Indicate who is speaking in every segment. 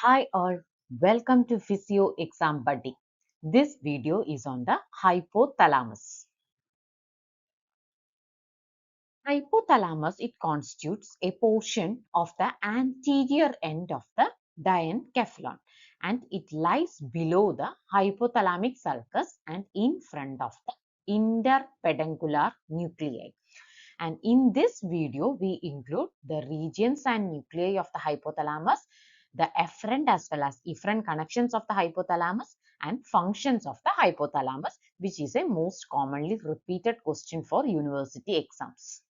Speaker 1: Hi all, welcome to Physio Exam Buddy. This video is on the hypothalamus. Hypothalamus, it constitutes a portion of the anterior end of the diencephalon and it lies below the hypothalamic sulcus and in front of the interpedunculae nuclei. And in this video, we include the regions and nuclei of the hypothalamus, the efferent as well as efferent connections of the hypothalamus, and functions of the hypothalamus, which is a most commonly repeated question for university exams.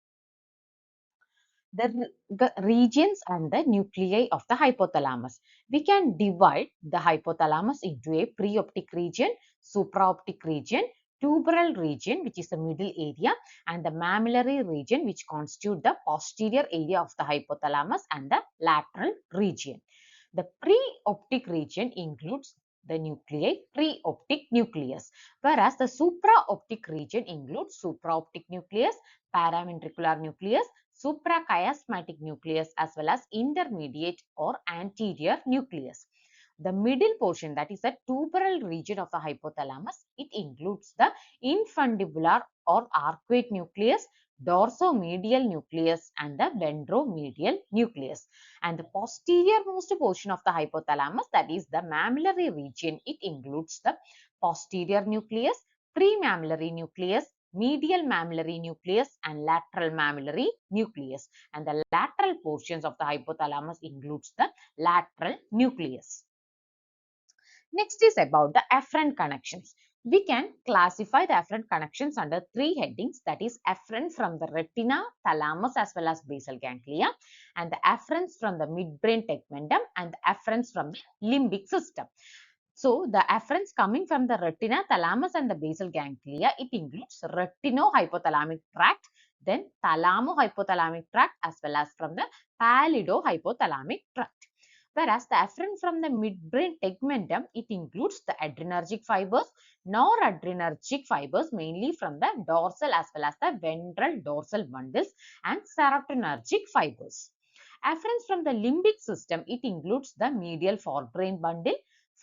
Speaker 1: The regions and the nuclei of the hypothalamus. We can divide the hypothalamus into a preoptic region, supraoptic region, tuberal region, which is the middle area, and the mammillary region, which constitute the posterior area of the hypothalamus, and the lateral region. The preoptic region includes the nuclei, preoptic nucleus, whereas the supraoptic region includes supraoptic nucleus, paraventricular nucleus, suprachiasmatic nucleus, as well as intermediate or anterior nucleus. The middle portion, that is the tuberal region of the hypothalamus, it includes the infundibular or arcuate nucleus, dorsomedial nucleus, and the ventromedial nucleus. And the posterior most portion of the hypothalamus, that is the mammillary region, it includes the posterior nucleus, premammillary nucleus, medial mammillary nucleus, and lateral mammillary nucleus. And the lateral portions of the hypothalamus includes the lateral nucleus. Next is about the afferent connections. We can classify the afferent connections under three headings, that is afferent from the retina, thalamus, as well as basal ganglia, and the afferents from the midbrain tegmentum, and the afferents from the limbic system. So, the afferents coming from the retina, thalamus, and the basal ganglia, it includes retinohypothalamic tract, then thalamo-hypothalamic tract, as well as from the palidohypothalamic tract. Whereas the afferent from the midbrain tegmentum, it includes the adrenergic fibers, noradrenergic fibers, mainly from the dorsal as well as the ventral dorsal bundles, and serotonergic fibers. Afferents from the limbic system, it includes the medial forebrain bundle,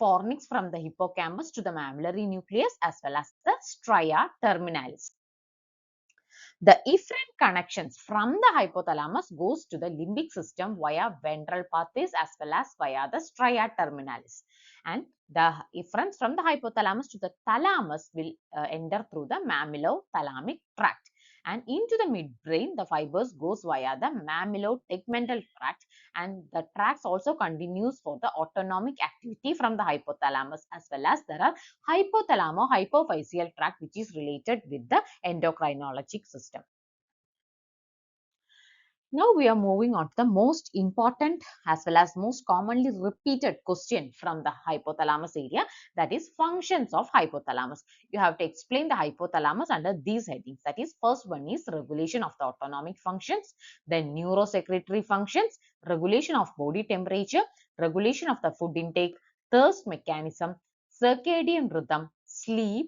Speaker 1: fornix from the hippocampus to the mammillary nucleus, as well as the stria terminalis. The efferent connections from the hypothalamus goes to the limbic system via ventral pathways as well as via the stria terminalis. And the efferents from the hypothalamus to the thalamus will enter through the mammillothalamic tract. And into the midbrain, the fibers goes via the mammallotegmental tract, and the tracts also continues for the autonomic activity from the hypothalamus, as well as there are hypothalamo-hypophyseal tract, which is related with the endocrinologic system. Now we are moving on to the most important as well as most commonly repeated question from the hypothalamus area, that is functions of hypothalamus. You have to explain the hypothalamus under these headings. That is, first one is regulation of the autonomic functions, then neurosecretory functions, regulation of body temperature, regulation of the food intake, thirst mechanism, circadian rhythm, sleep.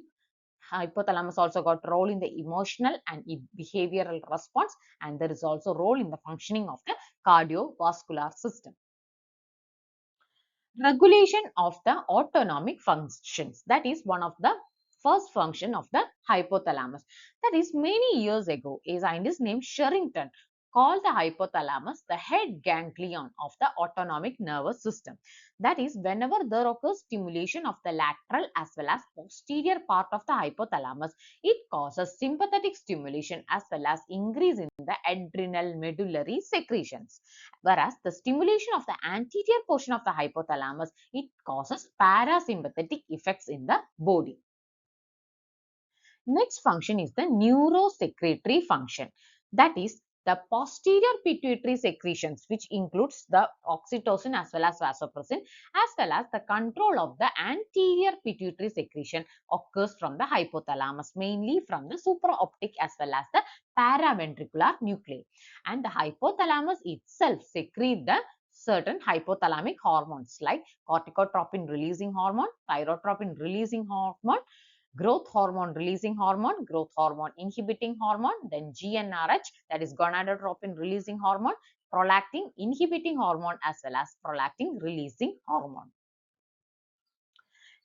Speaker 1: Hypothalamus also got role in the emotional and behavioral response, and there is also role in the functioning of the cardiovascular system. Regulation of the autonomic functions, that is one of the first function of the hypothalamus. That is, many years ago, a scientist named Sherrington called the hypothalamus the head ganglion of the autonomic nervous system. That is, whenever there occurs stimulation of the lateral as well as posterior part of the hypothalamus, it causes sympathetic stimulation as well as increase in the adrenal medullary secretions. Whereas the stimulation of the anterior portion of the hypothalamus, it causes parasympathetic effects in the body. Next function is the neurosecretory function. That is, the posterior pituitary secretions, which includes the oxytocin as well as vasopressin, as well as the control of the anterior pituitary secretion, occurs from the hypothalamus, mainly from the supraoptic as well as the paraventricular nuclei. And the hypothalamus itself secretes the certain hypothalamic hormones like corticotropin releasing hormone, thyrotropin releasing hormone, growth hormone releasing hormone, growth hormone inhibiting hormone, then GnRH, that is gonadotropin releasing hormone, prolactin inhibiting hormone as well as prolactin releasing hormone.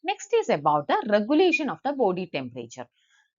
Speaker 1: Next is about the regulation of the body temperature.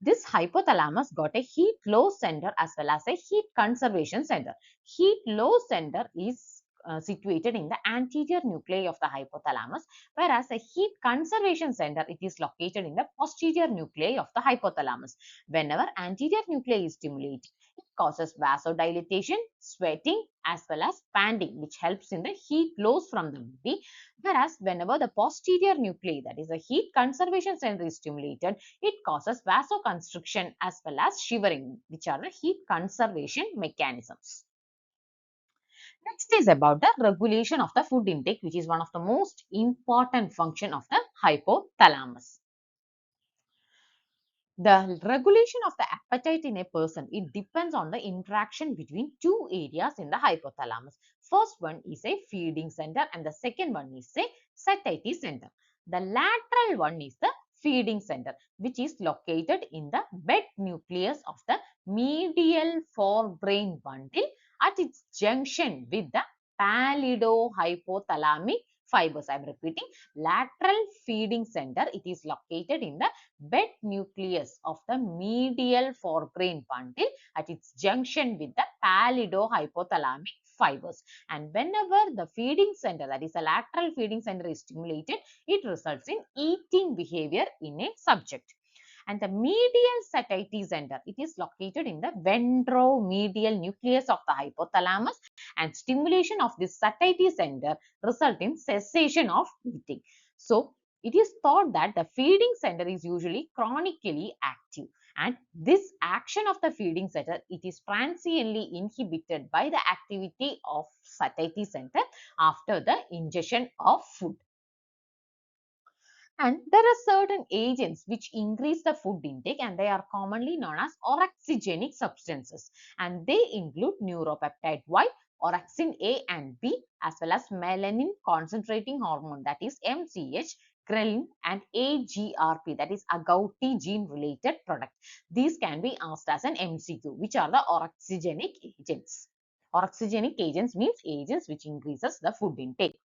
Speaker 1: This hypothalamus got a heat loss center as well as a heat conservation center. Heat loss center is situated in the anterior nuclei of the hypothalamus, whereas a heat conservation center, it is located in the posterior nuclei of the hypothalamus. Whenever anterior nuclei is stimulated, it causes vasodilatation, sweating as well as panting, which helps in the heat loss from the body. Whereas whenever the posterior nuclei, that is the heat conservation center, is stimulated, it causes vasoconstriction as well as shivering, which are the heat conservation mechanisms. Next is about the regulation of the food intake, which is one of the most important function of the hypothalamus. The regulation of the appetite in a person, it depends on the interaction between two areas in the hypothalamus. First one is a feeding center and the second one is a satiety center. The lateral one is the feeding center, which is located in the bed nucleus of the medial forebrain bundle at its junction with the palidohypothalamic fibers. I am repeating, lateral feeding center, it is located in the bed nucleus of the medial forebrain bundle at its junction with the palidohypothalamic fibers. And whenever the feeding center, that is a lateral feeding center, is stimulated, it results in eating behavior in a subject. And the medial satiety center, it is located in the ventromedial nucleus of the hypothalamus, and stimulation of this satiety center result in cessation of eating. So it is thought that the feeding center is usually chronically active, and this action of the feeding center, it is transiently inhibited by the activity of satiety center after the ingestion of food. And there are certain agents which increase the food intake, and they are commonly known as orexigenic substances, and they include neuropeptide Y, orexin A and B, as well as melanin concentrating hormone, that is MCH, ghrelin and AGRP, that is agouti gene related product. These can be asked as an MCQ. Which are the orexigenic agents? Orexigenic agents means agents which increases the food intake.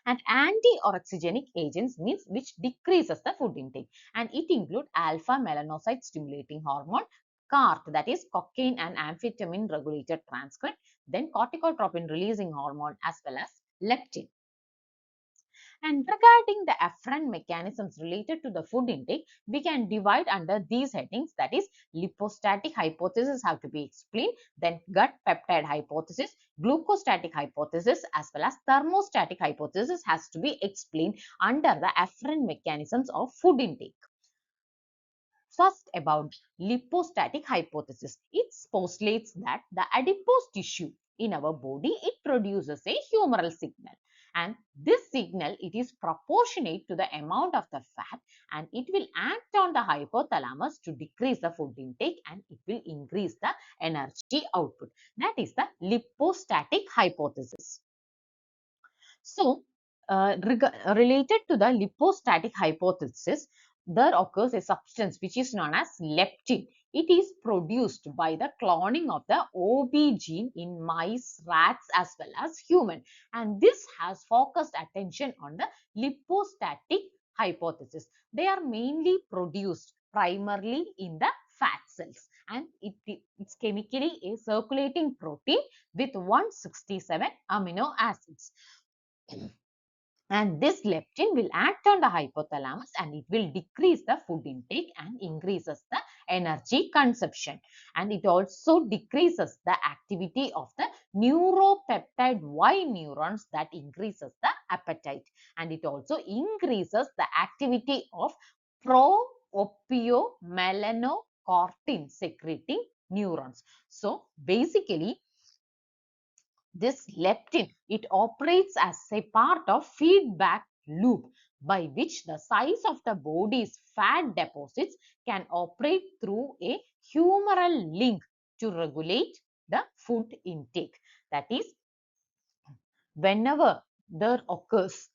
Speaker 1: And anti-orexigenic agents means which decreases the food intake, and it include alpha melanocyte stimulating hormone, CART, that is cocaine and amphetamine regulated transcript, then corticotropin releasing hormone as well as leptin. And regarding the afferent mechanisms related to the food intake, we can divide under these headings, that is lipostatic hypothesis have to be explained, then gut peptide hypothesis, glucostatic hypothesis as well as thermostatic hypothesis has to be explained under the afferent mechanisms of food intake. First, about lipostatic hypothesis. It postulates that the adipose tissue in our body, it produces a humoral signal, and this signal, it is proportionate to the amount of the fat, and it will act on the hypothalamus to decrease the food intake, and it will increase the energy output. That is the lipostatic hypothesis. So, related to the lipostatic hypothesis, there occurs a substance which is known as leptin. It is produced by the cloning of the OB gene in mice, rats as well as human. And this has focused attention on the lipostatic hypothesis. They are mainly produced primarily in the fat cells, and it's chemically a circulating protein with 167 amino acids. And this leptin will act on the hypothalamus, and it will decrease the food intake and increases the energy consumption. And it also decreases the activity of the neuropeptide Y neurons that increases the appetite. And it also increases the activity of pro-opiomelanocortin secreting neurons. So basically, this leptin, it operates as a part of feedback loop by which the size of the body's fat deposits can operate through a humoral link to regulate the food intake. That is, whenever there occurs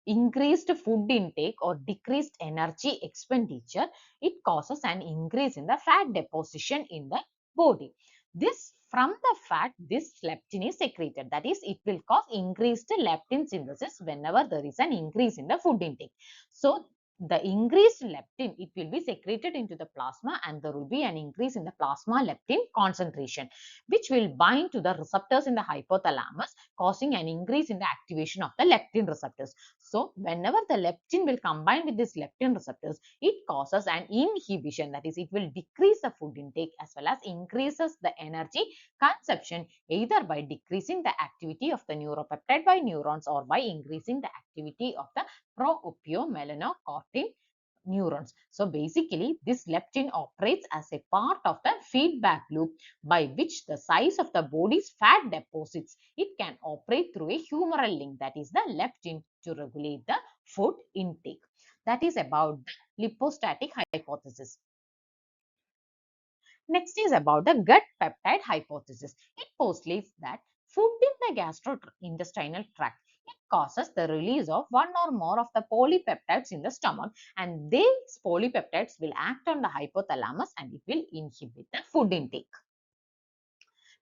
Speaker 1: increased food intake or decreased energy expenditure, it causes an increase in the fat deposition in the body. This from the fat, this leptin is secreted. That is, it will cause increased leptin synthesis whenever there is an increase in the food intake. So the increased leptin, it will be secreted into the plasma, and there will be an increase in the plasma leptin concentration, which will bind to the receptors in the hypothalamus, causing an increase in the activation of the leptin receptors. So whenever the leptin will combine with these leptin receptors, it causes an inhibition. That is, it will decrease the food intake as well as increases the energy consumption, either by decreasing the activity of the neuropeptide by neurons or by increasing the activity of the pro-opiomelanocortin neurons. So basically, this leptin operates as a part of the feedback loop by which the size of the body's fat deposits, it can operate through a humoral link, that is the leptin, to regulate the food intake. That is about the lipostatic hypothesis. Next is about the gut peptide hypothesis. It postulates that food in the gastrointestinal tract, it causes the release of one or more of the polypeptides in the stomach, and these polypeptides will act on the hypothalamus and it will inhibit the food intake.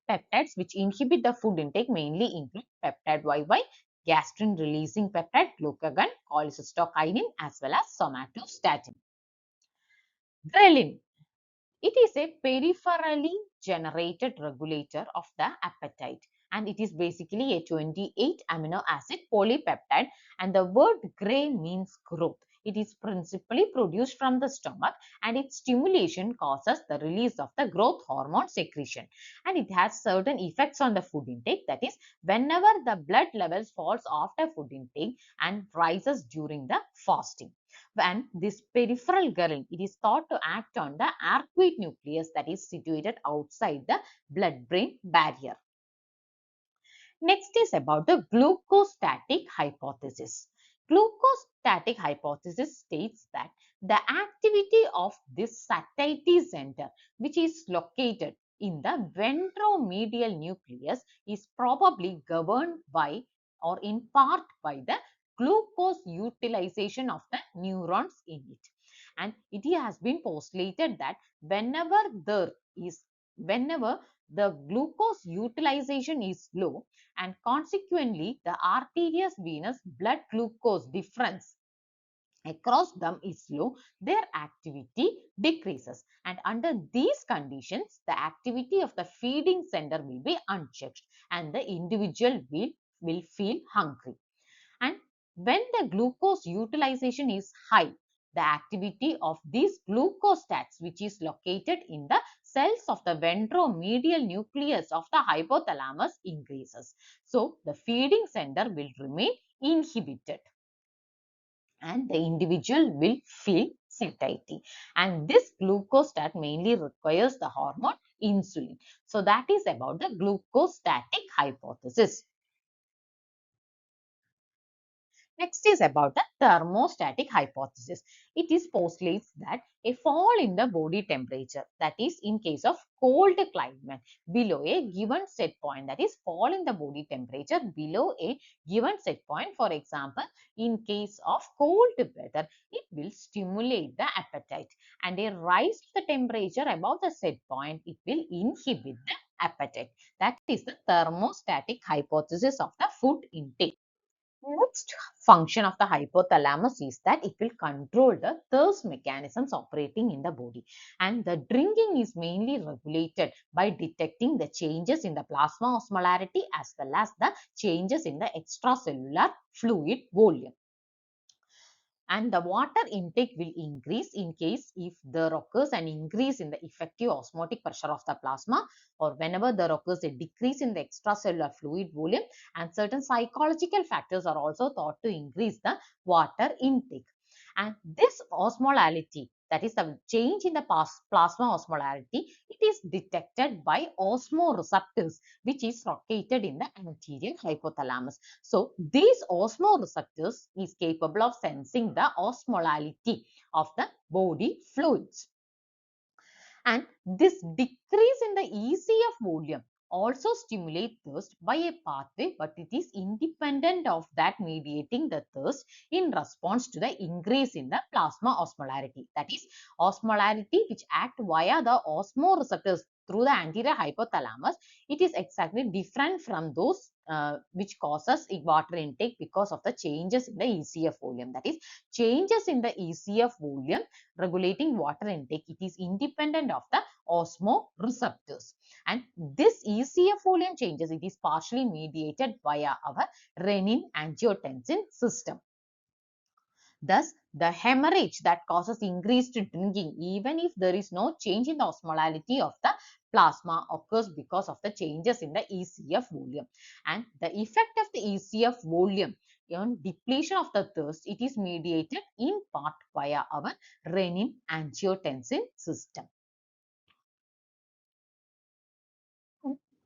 Speaker 1: Peptides which inhibit the food intake mainly include peptide YY, gastrin releasing peptide, glucagon, cholecystokinin, as well as somatostatin. Ghrelin, it is a peripherally generated regulator of the appetite, and it is basically a 28 amino acid polypeptide, and the word gray means growth. It is principally produced from the stomach, and its stimulation causes the release of the growth hormone secretion, and it has certain effects on the food intake. That is, whenever the blood levels falls after food intake and rises during the fasting. And this peripheral ghrelin, it is thought to act on the arcuate nucleus that is situated outside the blood-brain barrier. Next is about the glucostatic hypothesis. Glucostatic hypothesis states that the activity of this satiety center, which is located in the ventromedial nucleus, is probably governed by or in part by the glucose utilization of the neurons in it. And it has been postulated that whenever the glucose utilization is low, and consequently the arterious venous blood glucose difference across them is low, their activity decreases, and under these conditions the activity of the feeding center will be unchecked and the individual will feel hungry. And when the glucose utilization is high, the activity of these glucostats, which is located in the cells of the ventromedial nucleus of the hypothalamus, increases. So the feeding center will remain inhibited and the individual will feel satiety. And this glucostat mainly requires the hormone insulin. So that is about the glucostatic hypothesis. Next is about the thermostatic hypothesis. It is postulates that a fall in the body temperature, that is in case of cold climate, below a given set point, that is fall in the body temperature below a given set point. For example, in case of cold weather, it will stimulate the appetite, and a rise of the temperature above the set point, it will inhibit the appetite. That is the thermostatic hypothesis of the food intake. Next function of the hypothalamus is that it will control the thirst mechanisms operating in the body, and the drinking is mainly regulated by detecting the changes in the plasma osmolarity as well as the changes in the extracellular fluid volume. And the water intake will increase in case if there occurs an increase in the effective osmotic pressure of the plasma, or whenever there occurs a decrease in the extracellular fluid volume, and certain psychological factors are also thought to increase the water intake. And this osmolality, that is the change in the plasma osmolarity, it is detected by osmoreceptors, which is located in the anterior hypothalamus. So these osmoreceptors is capable of sensing the osmolality of the body fluids. And this decrease in the ECF volume also stimulate thirst by a pathway, but it is independent of that mediating the thirst in response to the increase in the plasma osmolarity. That is, osmolarity which act via the osmoreceptors through the anterior hypothalamus, it is exactly different from those which causes water intake because of the changes in the ECF volume. That is, changes in the ECF volume regulating water intake, it is independent of the osmoreceptors. And this ECF volume changes, it is partially mediated via our renin-angiotensin system. Thus, the hemorrhage that causes increased drinking, even if there is no change in the osmolality of the plasma, occurs because of the changes in the ECF volume. And the effect of the ECF volume on depletion of the thirst, it is mediated in part via our renin-angiotensin system.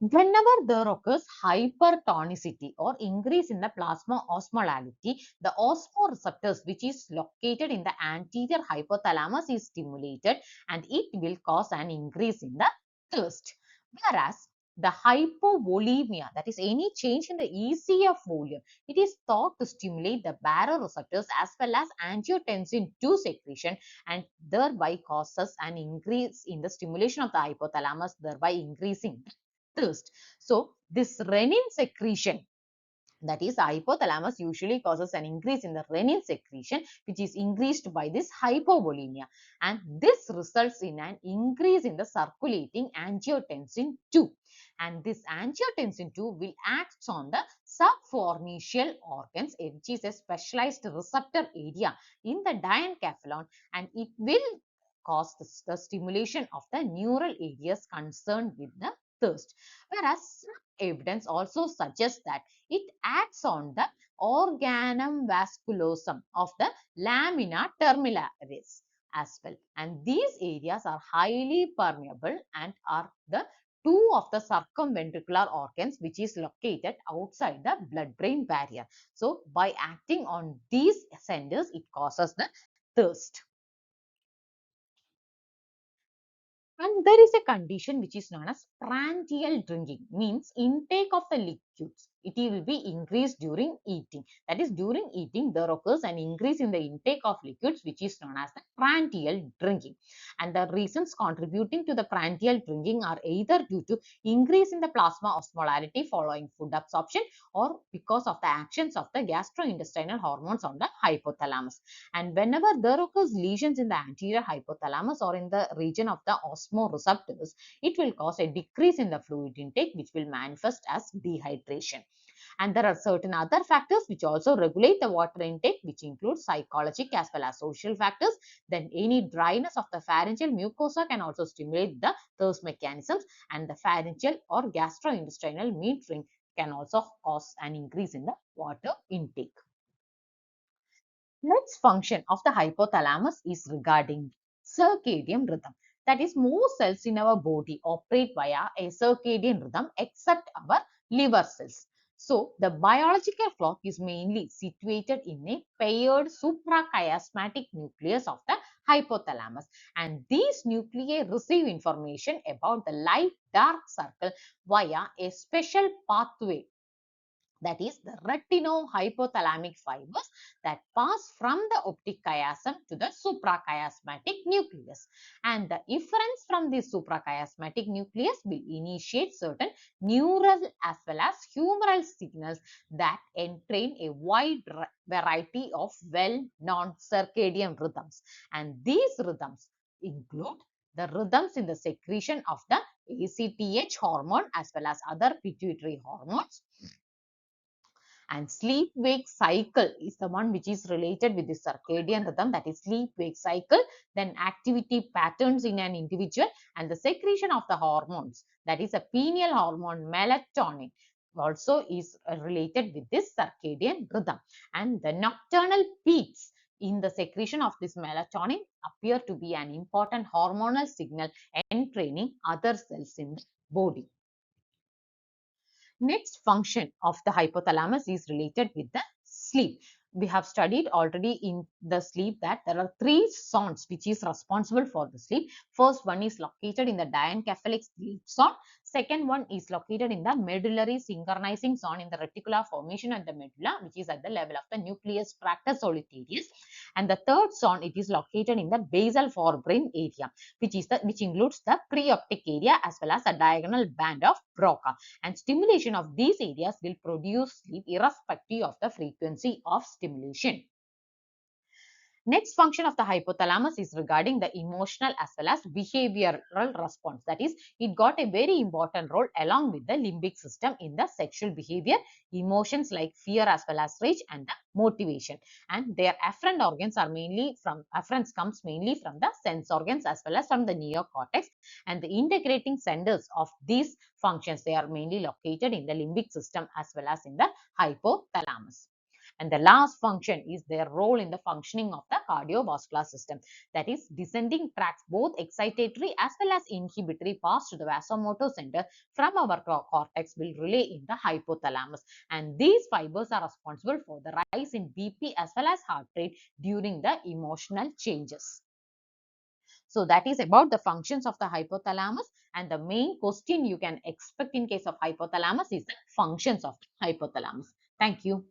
Speaker 1: Whenever there occurs hypertonicity or increase in the plasma osmolality, the osmoreceptors, which is located in the anterior hypothalamus, is stimulated and it will cause an increase in the thirst. Whereas the hypovolemia, that is any change in the ECF volume, it is thought to stimulate the baroreceptors as well as angiotensin II secretion, and thereby causes an increase in the stimulation of the hypothalamus, thereby increasing thirst. So this renin secretion, that is, hypothalamus usually causes an increase in the renin secretion, which is increased by this hypovolemia, and this results in an increase in the circulating angiotensin II, and this angiotensin II will act on the subpharyngeal organs, which is a specialized receptor area in the diencephalon, and it will cause the stimulation of the neural areas concerned with the thirst. Whereas some evidence also suggests that it acts on the organum vasculosum of the lamina terminalis as well. And these areas are highly permeable and are the two of the circumventricular organs which is located outside the blood-brain barrier. So, by acting on these centers, it causes the thirst. And there is a condition which is known as prandial drinking, means intake of the liquids. It will be increased during eating. That is, during eating, there occurs an increase in the intake of liquids, which is known as the prandial drinking. And the reasons contributing to the prandial drinking are either due to increase in the plasma osmolarity following food absorption, or because of the actions of the gastrointestinal hormones on the hypothalamus. And whenever there occurs lesions in the anterior hypothalamus or in the region of the osmoreceptors, it will cause a decrease in the fluid intake, which will manifest as dehydration. And there are certain other factors which also regulate the water intake, which include psychological as well as social factors. Then any dryness of the pharyngeal mucosa can also stimulate the thirst mechanisms, and the pharyngeal or gastrointestinal metering can also cause an increase in the water intake. Next function of the hypothalamus is regarding circadian rhythm. That is, most cells in our body operate via a circadian rhythm except our liver cells. So, the biological clock is mainly situated in a paired suprachiasmatic nucleus of the hypothalamus, and these nuclei receive information about the light-dark circle via a special pathway, that is the retinohypothalamic fibers that pass from the optic chiasm to the suprachiasmatic nucleus. And the efferents from the suprachiasmatic nucleus will initiate certain neural as well as humoral signals that entrain a wide variety of well-known circadian rhythms. And these rhythms include the rhythms in the secretion of the ACTH hormone as well as other pituitary hormones. And sleep-wake cycle is the one which is related with the circadian rhythm, that is sleep-wake cycle, then activity patterns in an individual, and the secretion of the hormones, that is a pineal hormone melatonin, also is related with this circadian rhythm. And the nocturnal peaks in the secretion of this melatonin appear to be an important hormonal signal entraining other cells in the body. Next function of the hypothalamus is related with the sleep. We have studied already in the sleep that there are three zones which is responsible for the sleep. First one is located in the diencephalic sleep zone. Second one is located in the medullary synchronizing zone in the reticular formation of the medulla, which is at the level of the nucleus tractus solitarius. And the third zone, it is located in the basal forebrain area, which includes the preoptic area as well as a diagonal band of Broca. And stimulation of these areas will produce sleep irrespective of the frequency of stimulation. Next function of the hypothalamus is regarding the emotional as well as behavioral response. That is, it got a very important role along with the limbic system in the sexual behavior, emotions like fear as well as rage, and the motivation. And their afferent organs are mainly from, afferents comes mainly from the sense organs as well as from the neocortex. And the integrating centers of these functions, they are mainly located in the limbic system as well as in the hypothalamus. And the last function is their role in the functioning of the cardiovascular system. That is, descending tracts, both excitatory as well as inhibitory, pass to the vasomotor center from our cortex will relay in the hypothalamus. And these fibers are responsible for the rise in BP as well as heart rate during the emotional changes. So that is about the functions of the hypothalamus, and the main question you can expect in case of hypothalamus is the functions of the hypothalamus. Thank you.